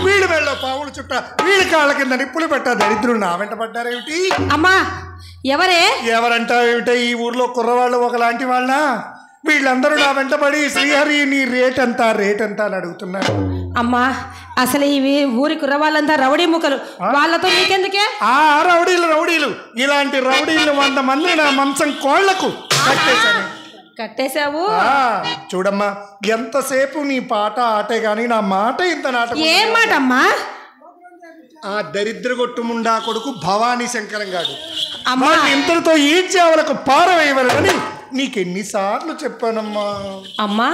వీళ్ళు వెళ్ళ పావులు చుట్ట వీళ్ళ కాళ్ళ కింద నిప్పులు పెట్ట దరిద్రులు నా వెంట పడ్డారేమిటి? అమ్మా ఎవరే? ఎవరంటావేమిటే? ఈ ఊర్లో కుర్రవాళ్ళు ఒకలాంటి వాళ్ళ? వీళ్ళందరూ నా వెంటబడి శ్రీహరి నీ రేట్ ఎంత అని అడుగుతున్నారు. అమ్మా అసలు ఇవి ఊరి కుర్రవాళ్ళంతా రౌడీ ముఖలు, వాళ్ళతో నీకెందుకే? ఆ రౌడీలు ఇలాంటి రౌడీలు 100 మంది నా మంచం కోళ్లకు కట్టేశావు. చూడమ్మా, ఎంతసేపు నీ పాట ఆటే గాని నా మాట ఇంత నాటకం. ఏం మాట అమ్మా? ఆ దరిద్ర గొట్టుముండా కొడుకు భవానీ శంకరం గాడు ఇంతటితో ఈ చేవలకు పారవేయవలనని నీకెన్నిసార్లు చెప్పానమ్మా. అమ్మా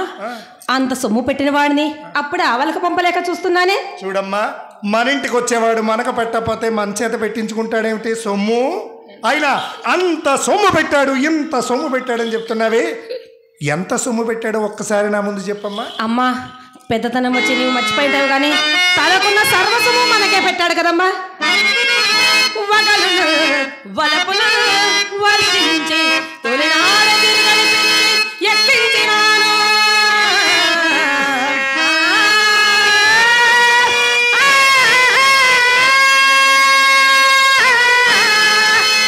అంత సొమ్ము పెట్టిన వాడిని అప్పుడే ఆవలకు పంపలేక చూస్తున్నానే. చూడమ్మా, మన ఇంటికి వచ్చేవాడు మనకు పెట్టకపోతే మన చేత పెట్టించుకుంటాడేమిటి సొమ్ము? అయినా అంత సొమ్ము పెట్టాడు, ఇంత సొమ్ము పెట్టాడని చెప్తున్నావే, ఎంత సొమ్ము పెట్టాడో ఒక్కసారి నా ముందు చెప్పమ్మా. అమ్మా, పెద్దతనం వచ్చి నీవు మర్చిపోయింటావు కానీ తనకున్న సర్వస్వము మనకే పెట్టాడు కదమ్మా. వగలును వలపును వర్షించి తొలినాడ తిరిగలిపించి ఎక్కించినాను.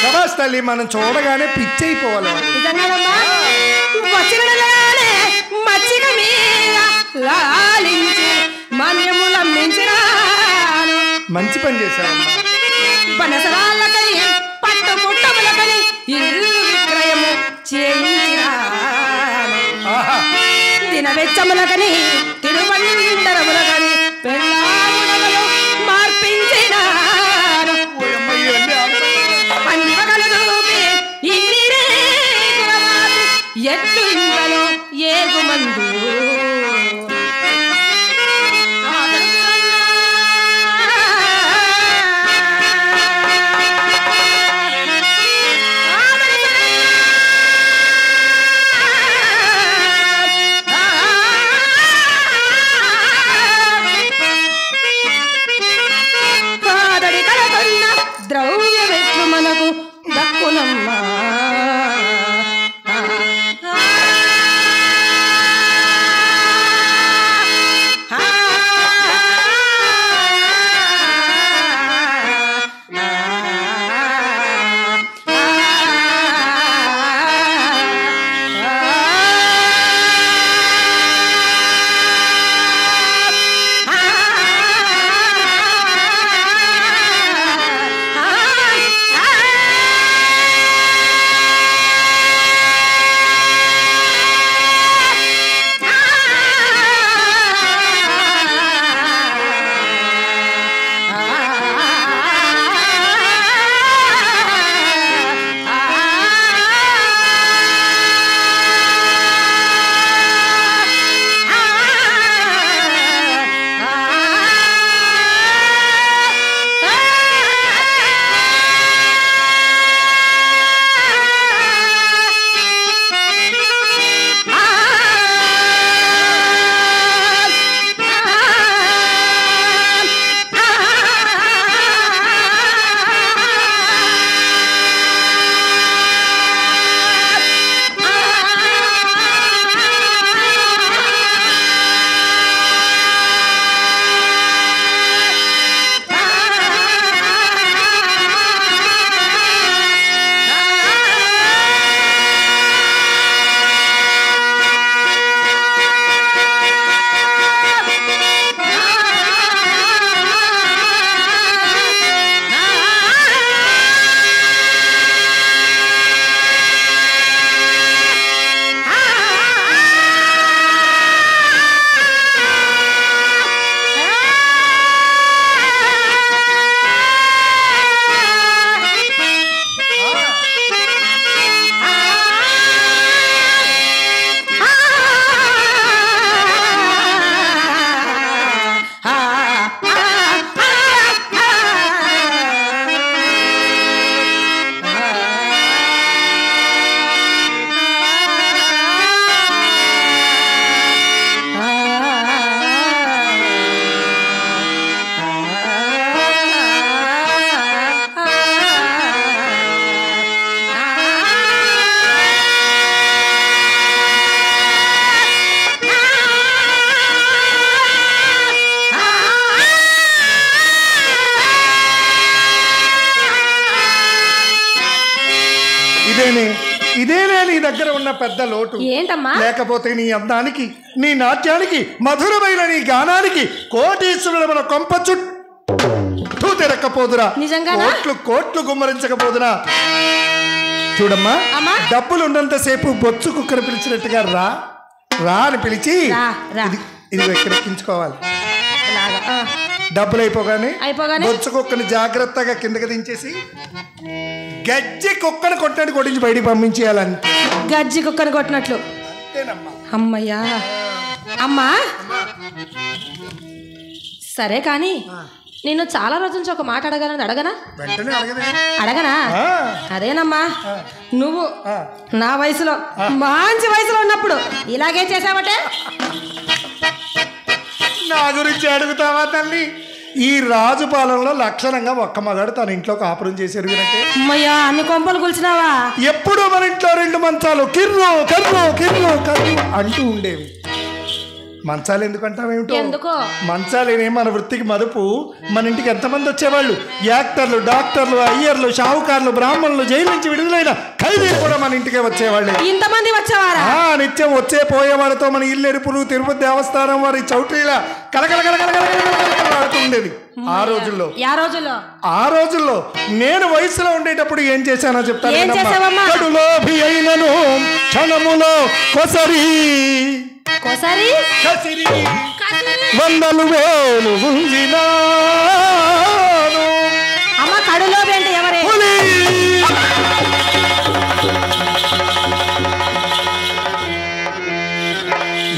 సబాస్ తల్లి, మనం చూడగానే పిచ్చైపోవాలి. నిజంగానమ్మా, వచ్చినగానే మచ్చిక మీద లాలించి మన్యముల మించినాను. మంచి పని చేశావమ్మా. బనసరాళ్ళకని పట్టు పుట్టములకని ఇల్లు విక్రయము చేయించినాను. దినవెచ్చములకని తిరువండరములకని పెళ్ళామునగలు మార్పించినాను. అన్నివగలదూపి ఇన్ని రేగులమాపి ఎట్లు ఇంతలో ఏగుమందు ద్రవ్యమెట్లు మనకు దక్కునమ్మా. ఇదేనే నీ దగ్గర ఉన్న పెద్ద లోటు. ఏంటమ్మా? లేకపోతే నీ అందానికి, నీ నాట్యానికి, మధురమైన నీ గానానికి కోటీశ్వరుల మన కొంప చుట్టూ తిరక్కపోదురా, కోట్లు కోట్లు గుమ్మరించకపోదురా. చూడమ్మా, డబ్బులు ఉన్నంతసేపు బొచ్చు కుక్కను పిలిచినట్టుగా రా రా అని పిలిచి ఇది ఎక్కడెక్కించుకోవాలి. డబ్బులు అయిపోగానే బొచ్చు కుక్కని జాగ్రత్తగా కిందకి దించేసి గజ్జి కుక్కను కొట్టని కొట్టించి బయటికి పంపించేయాలని. గజ్జి కుక్కను కొట్టినట్లు. అమ్మయ్యా. అమ్మా సరే కానీ నేను చాలా రోజుల నుంచి ఒక మాట అడగనా వెంటనే అడగనా అదేనమ్మా, నువ్వు నా వయసులో మంచి వయసులో ఉన్నప్పుడు ఇలాగే చేసావటే. నా గురించి అడుగుతావా తల్లి? ఈ రాజుపాలెంలో లక్షణంగా ఒక్క మగాడు తన ఇంట్లో కాపురం చేశారు కనుక అమ్మయ్యా, అన్ని కొంపలు కూల్చినావా? ఎప్పుడు మన ఇంట్లో 2 మంచాలు కిర్రు కర్రు కిర్రు కర్రు అంటూ ఉండేవి. మంచాలు ఎందుకంటావేమిటో? ఎందుకో మంచాలేనే మన వృత్తికి మదుపు. మన ఇంటికి ఎంతమంది వచ్చేవాళ్ళు? యాక్టర్లు, డాక్టర్లు, అయ్యర్లు, షావుకార్లు, బ్రాహ్మణులు, జైలు నుంచి విడుదలైన ఖైదీలు కూడా మన ఇంటికే వచ్చేవాళ్ళే. ఇంతమంది వచ్చేవారా? నిత్యం వచ్చే పోయేవాడితో మన ఇల్లు ఎరుపులు తిరుపతి దేవస్థానం వారి చౌట్రీలా కలకల కలకలకలకలకలాడుతుండేది ఆ రోజుల్లో. నేను వయసులో ఉండేటప్పుడు ఏం చేశానో చెప్తాను. కడులోభి అయినను క్షణములో కొసరి వందలు వేలు గుంజినాను. అమ్మ కడులోభి అంటే ఎవరే?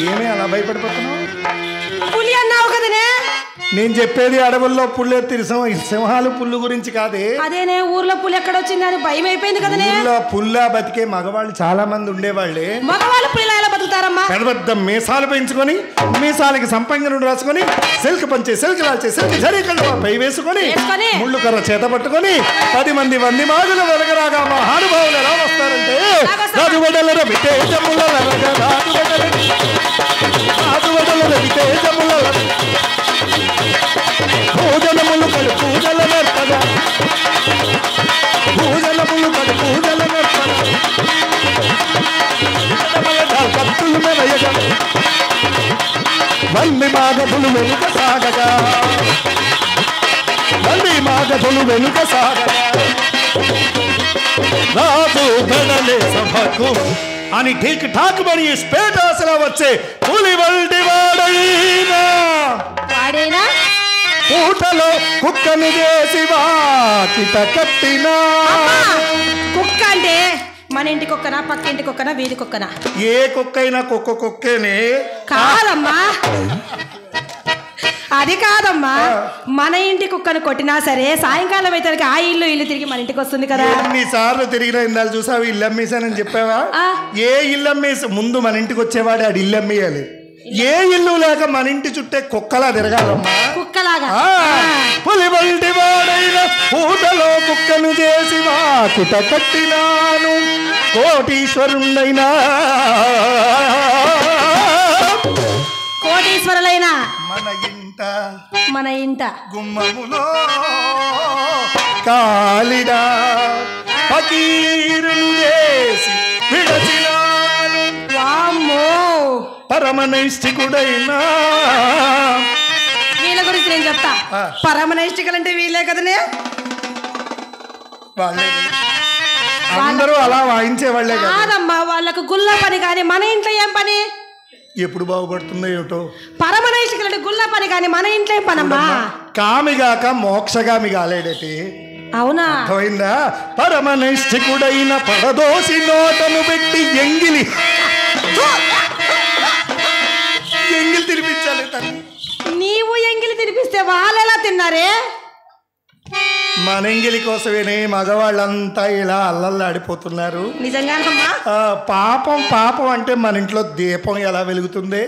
ఏమీ అలా భయపడిపోతున్నావు? పులి అన్నావు కదనే. నేను చెప్పేది అడవుల్లో పుల్లెత్తి సింహాలు పుల్లు గురించి కాదే. అదేనే, ఊర్లో పులి ఎక్కడొచ్చింది అని భయం అయిపోయింది కదనే. ఊర్లో పుల్లా బతికే మగవాళ్ళు చాలా మంది ఉండేవాళ్లే. మగవాళ్ళు పులిలా ఎలా బతుకుతారమ్మా? పెద్ద పెద్ద మీసాలు పెంచుకొని, మీసాలకి సంపంగనుడు రాసుకొని, సిల్క్ పంచే, సిల్క్ లాల్చే, సిల్క్ జరీకళ్ళు పై వేసుకొని, ముళ్ళు కర్ర చేత పట్టుకొని 10 మంది వంది మాగులు వెలగరాగా మహానుభావులు ఎలా వస్తారంటే రాజువడల రవితేజముల పూజనములు కడు పూజల నర్తగా, పూజనములు కడు పూజల నర్తగా, కత్తులు మెరయగా, వల్లి మాగధులు వెనుక సాగగా, వల్లి మాగధులు వెనుక సాగగా, రాజు బెడలే సభకు అని ఠీక్ ఠాక్ మరి స్పేటాసలా వచ్చే పులి వంటి వాడైనా పూటలో కుక్కను చేసి వాకిట కట్టినా. కుక్క అంటే మన ఇంటి కుక్కనా, పక్క ఇంటి కుక్కనా, వీధి కుక్కనా? ఏ కుక్కైనా కుక్కేనే. కాదమ్మా, అది కాదమ్మా. మన ఇంటి కుక్కను కొట్టినా సరే సాయంకాలం అయితే ఆ ఇల్లు తిరిగి మన ఇంటికి వస్తుంది కదా. ఎన్నిసార్లు తిరిగినా ఇందాలు చూసావు ఇల్లు అమ్మేశానని చెప్పావా? ఏ ఇల్లు అమ్మేసి ముందు మన ఇంటికి వచ్చేవాడు ఆడు ఇల్లు అమ్మేయాలి. ఏ ఇల్లు లేక మన ఇంటి చుట్టే కుక్కలా తిరగాలమ్మా. కుక్కలాగా పులి వంటి వాడైన పూటలో కుక్కను చేసి వాకుట కట్టినాను. కోటీశ్వరుండైనా కోటీశ్వరులైనా మన ఇంట గుమ్మములో కాలిడా ఫకీరును చేసి విడచినాను. వామ్మో, పరమనైష్ఠికుడైనా. వీళ్ళ గురించి నేను చెప్తా. పరమనైష్ఠికులు అంటే వీళ్ళే కదనే. అందరూ అలా వాయించే వాళ్ళే కాదమ్మా, వాళ్ళకు గుల్ల పని. కానీ మన ఇంట్లో ఏం పని? ఎప్పుడు బాగుపడుతుందో ఏమిటో. పరమనైష్ఠికులు అంటే గుల్ల పని, కానీ మన ఇంట్లో ఏం పనమ్మా? కామిగాక మోక్షగామి కాలేడటి. అవునా? అర్థమైందా? పరమనైష్ఠికుడైన పడదోసి నోటను పెట్టి ఎంగిలి తినిపించాలి. నీవు ఎంగిలి తినిపిస్తే వాళ్ళు ఎలా తిన్నారే? మన ఎంగిలి కోసమేనే మగవాళ్ళంతా ఇలా అల్లల్లాడిపోతున్నారు. నిజంగానమ్మా? పాపం అంటే మన ఇంట్లో దీపం ఎలా వెలుగుతుంది?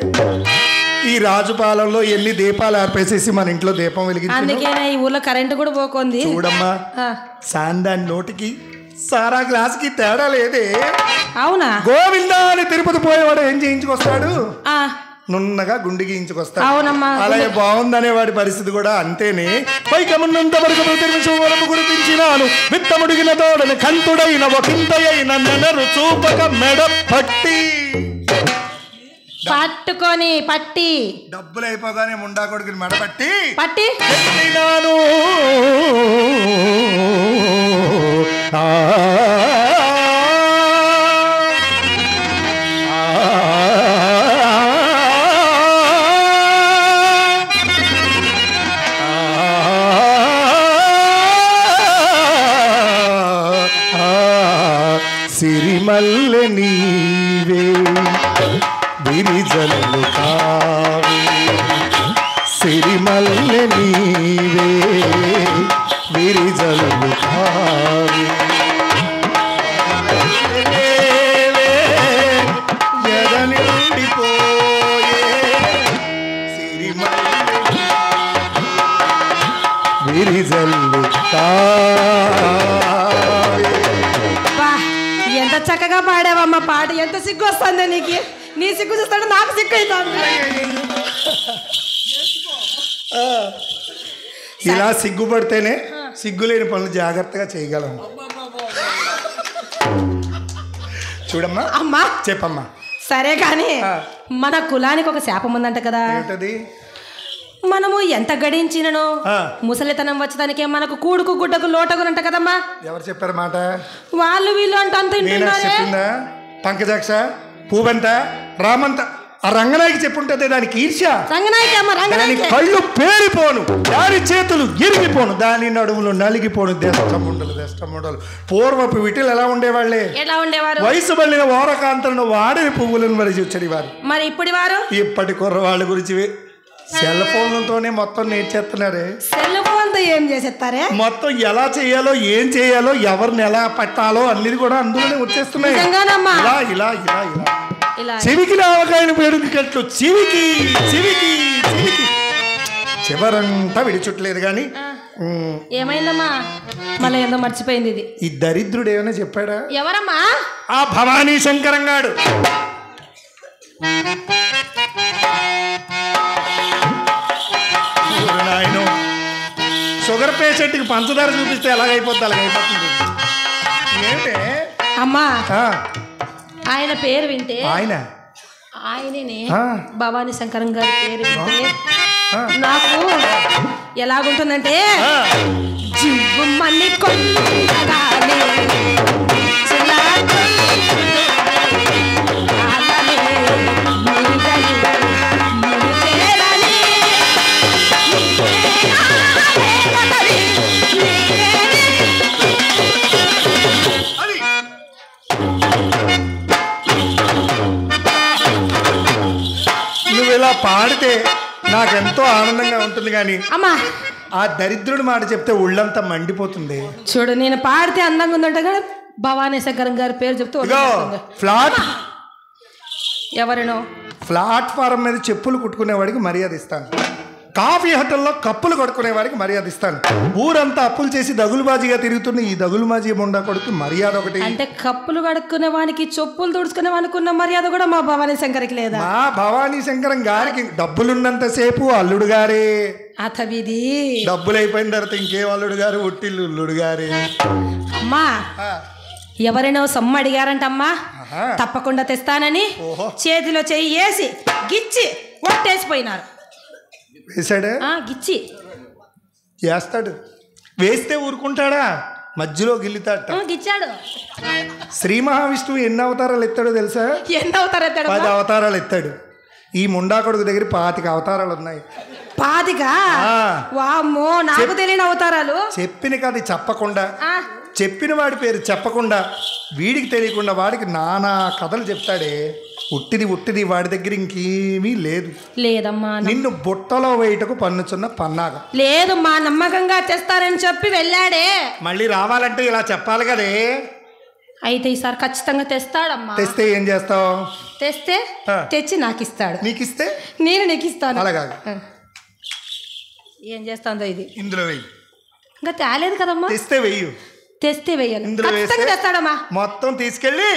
ఈ రాజుపాలెంలో ఎన్ని దీపాలు ఆర్పేసేసి మన ఇంట్లో దీపం వెలిగించింది. అందుకేనా ఈ ఊర్లో కరెంటు కూడా పోకుంది. చూడమ్మా, సాందాని నోటికి సారా గ్లాస్కి తేడా లేదే. అవునా? గోవిందా అని తిరుపతి పోయేవాడు ఏం చేయించుకొస్తాడు? నున్నగా గుండె గీయించుకొస్తాడు. అవునమ్మా. అలాగే బాగుందనే వాడి పరిస్థితి కూడా అంతేనే. పైకమున్నంత వరకు వరము గురిపించినాను. విత్తముడిగిన తోడని కంతుడైన ఒకంతయైన నెనరు చూపక మెడ పట్టి డబ్బులు అయిపోగానే ముండా కొడుకుని మెడ పట్టి పెట్టినాను. సిరిమల్లె నీవే విరిజల్లు కావే, సిరిమల్లె నీవే విరిజల్లు కావే ఎదనిండిపోయే సిరిమల్లె విరిజల్లు కావే. బా, ఎంత చక్కగా పాడావమ్మా పాట. ఎంత సిగ్గు వస్తుంది నీకు. నీ సిగ్గు చూస్తాడు నాకు సిగ్గు అవుతుంది. ఇలా సిగ్గుపడితేనే సిగ్గులేని పనులు జాగ్రత్తగా చేయగలం. చూడమ్మా. అమ్మా చెప్పమ్మా. సరే కానీ మన కులానికి ఒక శాపం ఉందంట కదా. ఏంటది? మనము ఎంత గడించినను ముసలితనం వచ్చేదానికే మనకు కూడుకు గుడ్డకు లోటగునంట కదమ్మా. ఎవరు చెప్పారు మాట? వాళ్ళు వీళ్ళు అంట అంత చెప్పిందా? పంకజాక్ష, పూబంత, రామంత ఆ రంగనాయకి చెప్పుంటది. దానికి ఈర్ష్య. దాని కళ్ళు పేరిపోను, దాని చేతులు ఇరిగిపోను, దాని నడుములు నలిగిపోను. దష్టముండలు పూర్వపు విటిలు ఎలా ఉండేవాళ్లే? ఎలా ఉండేవారు? వయసు మళ్ళిన ఓరకాంతలను వాడిన పువ్వులను మరి చూచని వారు. మరి ఇప్పటి కుర్రవాళ్ళ గురించి సెల్ ఫోన్లతోనే మొత్తం నేర్చేస్తున్నారే. సెల్ ఫోన్ తో ఏం చేసేస్తారే? మొత్తం ఎలా చేయాలో, ఏం చేయాలో, ఎవరిని ఎలా పట్టాలో అన్ని కూడా అందులోనే వచ్చేస్తున్నాయి. ఇలా ఇలా ఇలా ఇలా చెవికి ఆవకాయను పేరుకట్లు చివికి చివికి చివికి చివరంతా విడిచుట్లేదు. కానీ ఏమైందమ్మా? మళ్ళీ ఏందో మర్చిపోయింది. ఇది ఈ దరిద్రుడు ఏమైనా చెప్పాడా? ఎవరమ్మా? ఆ భవానీ శంకరంగాడు. నాయన షుగర్ పేషెంట్కి పంచదార చూపిస్తే ఎలాగైపోద్ది అలాగైపోతుంది. ఏంటే అమ్మా, ఆయన పేరు వింటే ఆయననే భవానీ శంకరం గారి పేరు వింటే నాకు ఎలాగుంటుందంటే జివ్వుమని కొండగాలి నువ్వు ఇలా పాడితే నాకెంతో ఆనందంగా ఉంటుంది. కానీ అమ్మా, ఆ దరిద్రుడి మాట చెప్తే ఒళ్ళంతా మండిపోతుంది. చూడు, నేను పాడితే అందంగా ఉందంట కదా. భవానీ శంకరం గారి పేరు చెప్తే ఎవరినో ప్లాట్ఫారం మీద చెప్పులు కుట్టుకునేవాడికి మర్యాద ఇస్తాను. కాఫీ హోటల్లో కప్పులు కడుక్కునే వారికి మర్యాద ఇస్తాను. ఊరంతా అప్పులు చేసి దగులుబాజీగా తిరుగుతున్న ఈ దగులుబాజీ ముండా కొడుకు మర్యాద ఒకటి. అంటే కప్పులు కడుక్కునే వానికి చెప్పులు తుడుచుకునే వానికి ఉన్న మర్యాద కూడా మా భవానీ శంకర్కి లేదా? మా భవానీ శంకరం గారికి డబ్బులున్నంతసేపు అల్లుడు గారే. అతవిది డబ్బులు అయిపోయిన తర్వాత ఇంకేం అల్లుడు గారు, ఒట్టిల్లు అల్లుడు గారే. అమ్మా, ఎవరైనా సొమ్ము అడిగారంటమ్మా, తప్పకుండా తెస్తానని చేతిలో చెయ్యి వేసి గిచ్చి ఒట్టేసిపోయినారు. వేసాడా? గిచ్చి వేస్తాడు. వేస్తే ఊరుకుంటాడా? మధ్యలో గిల్లుతాడు. గిచ్చాడు. శ్రీ మహావిష్ణువు ఎన్ని అవతారాలు ఎత్తాడో తెలుసా? ఎన్ని అవతారాలు ఎత్తాడు? 10 అవతారాలు ఎత్తాడు. ఈ ముండా కొడుకు దగ్గర 25 అవతారాలు ఉన్నాయి. 25? వామ్మో, నాకు తెలియని అవతారాలు. చెప్పిన కది చెప్పకుండా, చెప్పిన వాడి పేరు చెప్పకుండా, వీడికి తెలియకుండా వాడికి నానా కథలు చెప్తాడే. ఉట్టిది వాడి దగ్గర ఇంకేమీ లేదు. లేదమ్మా, నిన్ను బుట్టలో వేయటకు పన్నుచున్న పన్నాగా లేదు. మా నమ్మకంగా తెస్తారని చెప్పి వెళ్ళాడే. మళ్ళీ రావాలంటే ఇలా చెప్పాలి కదే. అయితే ఈసారి ఖచ్చితంగా తెస్తాడమ్మా. తెస్తే ఏం చేస్తావు? తెస్తే తెచ్చి నాకు ఇస్తాడు. నీకు ఇస్తే నేను నీకు ఇస్తాను. అలాగా ఏం చేస్తాందో ఇది. ఇందులో వెయ్యి. ఇంకా తేలేదు కదమ్మా. తెస్తే వెయ్యాలి. ఇందులో తెస్తాడమ్మా. మొత్తం తీసుకెళ్ళి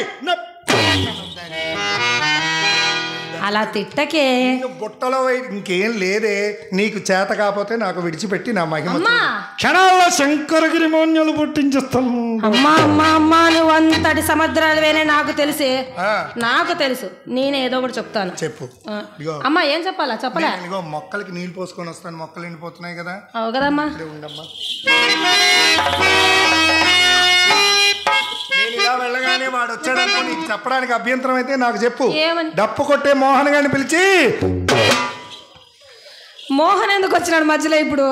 అలా తిట్టకే. బుట్టలో ఇంకేం లేదే. నీకు చేత కాకపోతే నాకు విడిచిపెట్టి నా మహిమ క్షణాల్లో శంకరగిరి మౌన్యాలు పుట్టించేస్తాను. అమ్మా అమ్మా అమ్మా, నువ్వు అంతటి సముద్రాలువేనే నాకు తెలిసే. నాకు తెలుసు. నేను ఏదో ఒకటి చెప్తాను. చెప్పు అమ్మా. ఏం చెప్పాలా? చెప్పలే. మొక్కలకి నీళ్ళు పోసుకొని వస్తాను. మొక్కలు ఎండిపోతున్నాయి కదా. అవు కదమ్మా. ఉండమ్మా. నేను ఇలా వెళ్ళగానే వాడు వచ్చాడనుకో, నీకు చెప్పడానికి అభ్యంతరం అయితే నాకు చెప్పు. డప్పు కొట్టే మోహన్ గారిని పిలిచి. మోహన్ ఎందుకు వచ్చినాడు మధ్యలో ఇప్పుడు?